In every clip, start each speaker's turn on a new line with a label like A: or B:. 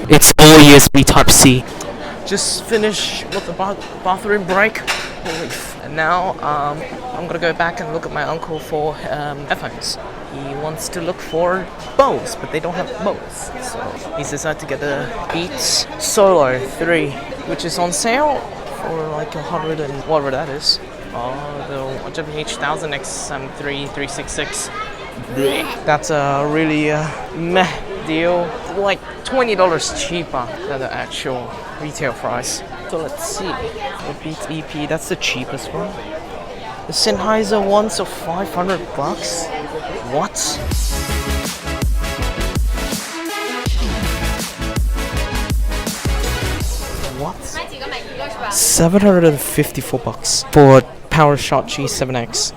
A: It's all USB Type-C. Just finished with the bathroom break. And now I'm gonna go back and look at my uncle for headphones. He wants to look for Bose, but they don't have Bose. So he's decided to get the Beats Solo 3, which is on sale for like 100 and whatever that is. The WH 1000X3 366. That's a really meh deal. Like $20 cheaper than the actual retail price. So let's see. The Beats EP, that's the cheapest one. The Sennheiser ones are $500. What? What? $754 for PowerShot G7X.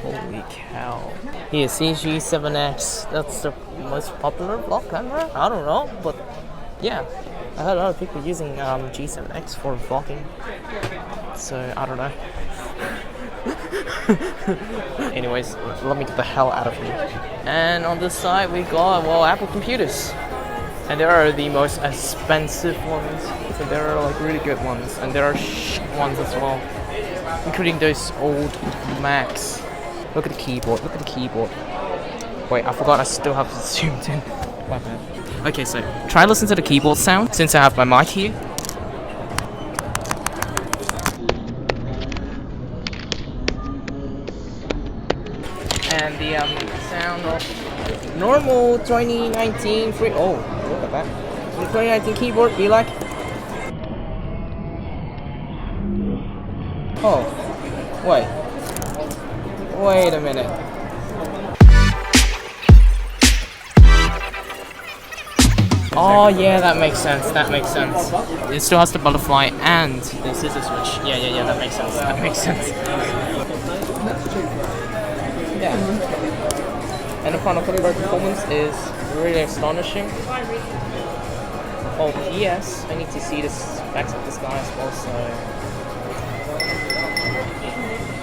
A: Holy cow. Here, CG7X. That's the most popular vlog camera? I don't know, but yeah. I heard a lot of people using G7X for vlogging. So, I don't know. Anyways, let me get the hell out of here. And on this side we got, well, Apple computers. And there are the most expensive ones. So there are like really good ones. And there are ones as well. Including those old Macs. Look at the keyboard, look at the keyboard. Wait, I forgot I still have it zoomed in. My bad. Okay, so try listen to the keyboard sound since I have my mic here. And the sound of normal 2019 free. Oh, look at that. The 2019 keyboard be like. Oh, wait a minute. Oh yeah, that makes sense. That makes sense. It still has the butterfly and the scissor switch. Yeah. That makes sense. That makes sense. Yeah. And the Final Cut performance is really astonishing. Oh, yes. I need to see the specs of this guy as well. So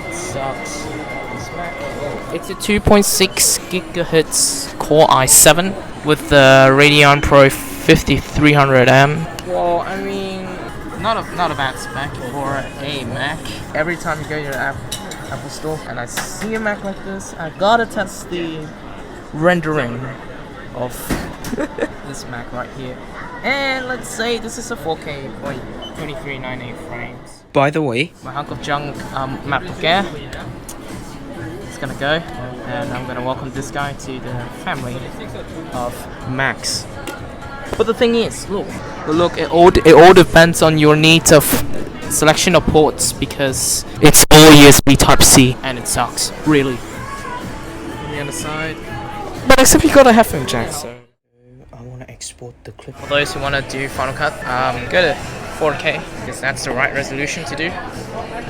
A: it sucks. This Mac. It's a 2.6 gigahertz Core i7 with the Radeon Pro 5300M. Well, I mean, not a bad spec for a Mac. Every time you go to your Apple store and I see a Mac like this, I gotta test the rendering of this Mac right here. And let's say this is a 4K 2398 frames. By the way, my hunk of junk MacBook Air is gonna go, and I'm gonna welcome this guy to the family of Macs. But the thing is, look, it all depends on your needs of selection of ports, because it's all USB Type-C and it sucks, really. On the other side, but except you got a headphone jack, so I want to export the clip. For those who want to do Final Cut, go to 4K because that's the right resolution to do,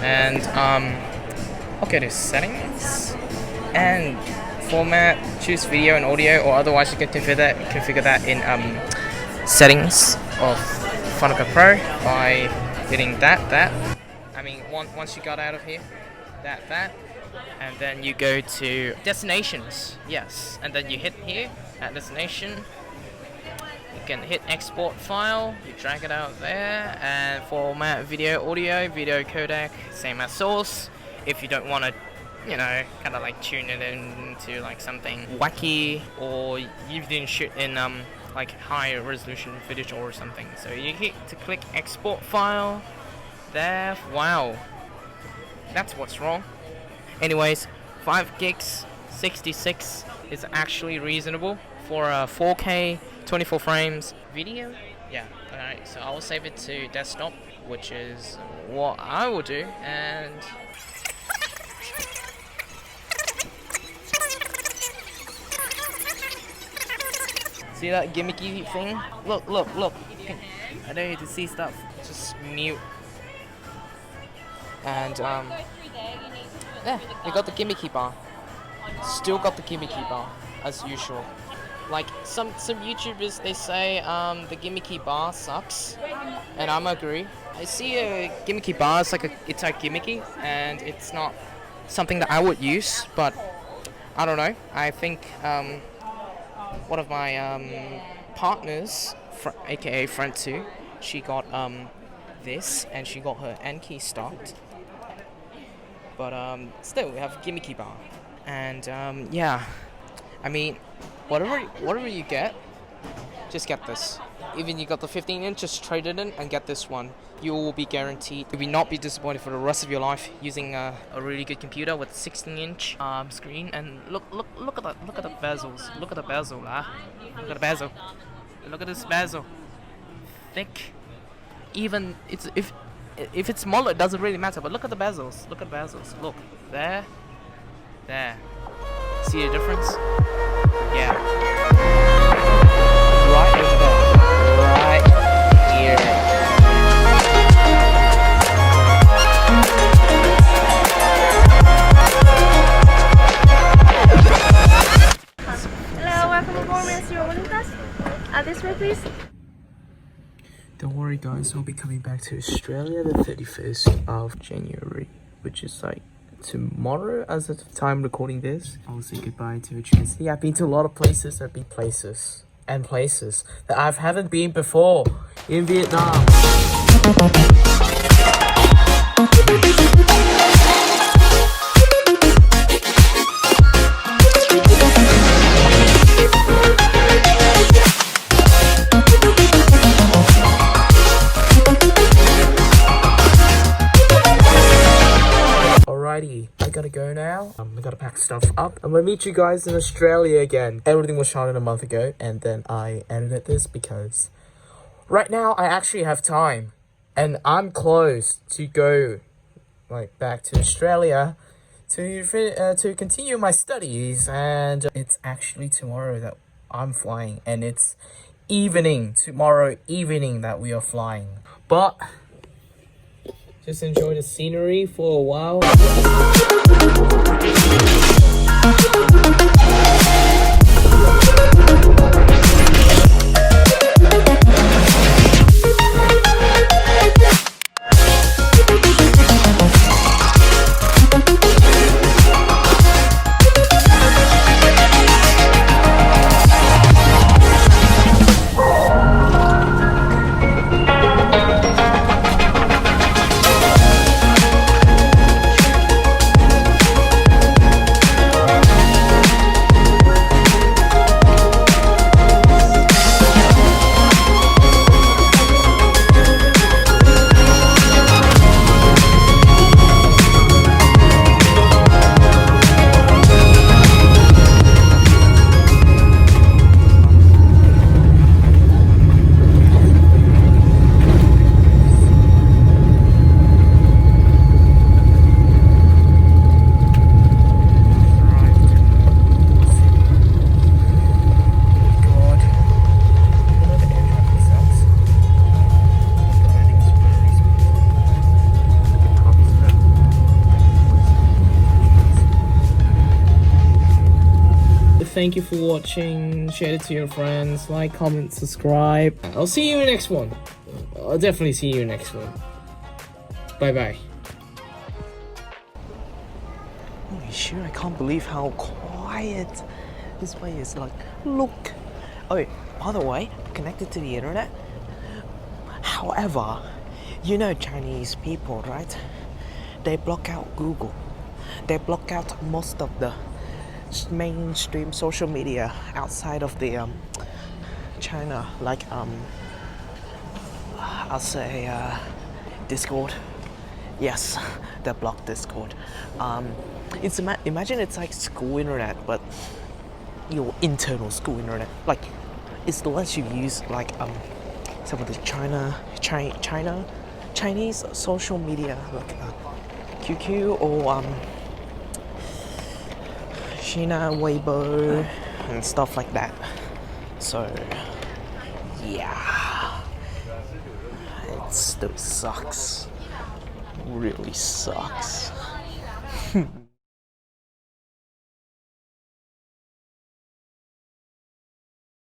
A: and I'll go to settings and format, choose video and audio, or otherwise you can configure that in settings of Final Cut Pro by hitting that. I mean, once you got out of here, that, and then you go to destinations, yes, and then you hit here at destination. You can hit export file, you drag it out there, and format video, audio, video codec, same as source. If you don't want to, you know, kind of like tune it into like something wacky, or you didn't shoot in like higher resolution footage or something, so you hit to click export file there. Wow, that's what's wrong. Anyways, 5 gigs 66 is actually reasonable for a 4K 24 frames video. Yeah, alright, so I will save it to desktop, which is what I will do. And see that gimmicky thing? Look. I don't need to see stuff. Just mute. And yeah, we got the gimmicky bar. Still got the gimmicky bar as usual. Like some YouTubers, they say the gimmicky bar sucks, and I'm agree. I see a gimmicky bar, it's like gimmicky, and it's not something that I would use. But I don't know. I think one of my partners, aka friend 2, she got this, and she got her N key stocked. But still, we have gimmicky bar, and yeah, I mean, whatever you get, just get this. Even you got the 15-inch, just trade it in and get this one. You will be guaranteed. You will not be disappointed for the rest of your life using a really good computer with 16-inch screen. And look at the bezels. Look at the bezel, Look at the bezel. Look at this bezel. Thick. Even if it's smaller, it doesn't really matter. But look at the bezels. Look at the bezels. Look there. See the difference? Yeah. Right over there. Right here.
B: Hello, welcome to Performance. You're with us. This way, please.
A: Don't worry, guys. I'll be coming back to Australia the 31st of January, which is like tomorrow as of the time recording this. I'll say goodbye to Trinity. I've been to a lot of places. I've been places that I haven't been before in Vietnam. I gotta go now. I gotta pack stuff up. I'm gonna meet you guys in Australia again. Everything was shot in a month ago, and then I edited this because right now I actually have time, and I'm close to go back to Australia to continue my studies. And it's actually tomorrow that I'm flying, and it's tomorrow evening that we are flying. But just enjoy the scenery for a while. Thank you for watching. Share it to your friends. Like, comment, subscribe. I'll see you in the next one. I'll definitely see you in the next one. Bye bye. Holy shit, I can't believe how quiet this place is. Like, look. Oh, by the way, connected to the internet. However, you know Chinese people, right? They block out Google. They block out most of the mainstream social media outside of the China, like I'll say Discord. Yes, they block Discord. It's imagine it's like school internet, but your internal school internet. Like it's the less you use like some of the Chinese social media, like QQ or China Weibo and stuff like that. So yeah, it still sucks. Really sucks.